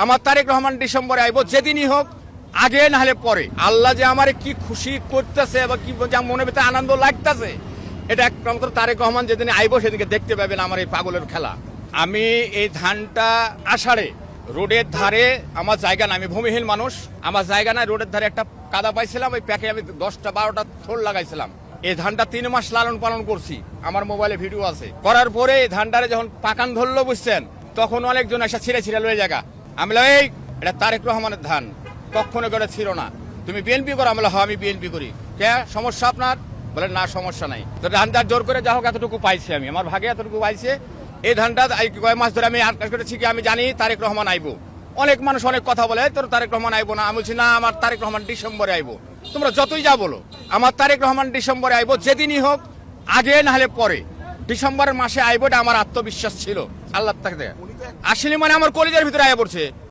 আমার তারেক রহমান ডিসেম্বরে আইব, যেদিনই হোক, আগে না হলে পরে। আল্লাহ যে আমারে কি খুশি করতেছে বা কি যা মনে ভিতরে আনন্দ লাগতেছে, এটা একমাত্র তারেক রহমান যেদিন আইব সেদিনকে দেখতে পাবেন আমার এই পাগলের খেলা। আমি এই ধানটা আষাঢ়ে রোডের ধারে, আমার জায়গা না, আমি ভূমিহীন মানুষ, আমার জায়গা নাই, রোডের ধারে একটা কাদা পাইছিলাম, ওই প্যাকে আমি 10-12টা থোল লাগাইছিলাম। এই ধানটা 3 মাস লালন পালন করছি, আমার মোবাইলে ভিডিও আছে। করার পরে এই ধানটারে যখন পাকান ধরলো বুঝছেন, তখন অনেকজন এসে ছিঁড়ে ছিঁড়ে লয়ে জায়গা। আমি বললাম, এই এটা তারেক রহমানের ধান, কখনো করে ছিল না, তুমি বিএনপি করো? আমি বললাম, হ্যাঁ আমি বিএনপি করি। কে সমস্যা আপনার? বলে না সমস্যা নাই। তো ধানটা জোর করে যা হোক এতটুকু পাইছি, আমি আমার ভাগে এতটুকু পাইছে। এই ধানটা কয়েক মাস ধরে আমি আটকাশ করেছি কি, আমি জানি তারেক রহমান আইবো। অনেক মানুষ অনেক কথা বলে, তোর তারেক রহমান আইবো না। আমি বলছি না, আমার তারেক রহমান ডিসেম্বরে আইবো। তোমরা যতই যা বলো, আমার তারেক রহমান ডিসেম্বরে আইবো, যেদিনই হোক, আগে না হলে পরে। ডিসেম্বরের মাসে আইবো, এটা আমার আত্মবিশ্বাস ছিল। আল্লাহ তাকে আসলে মানে আমার কলেজের ভিতরে আয়া পড়ছে।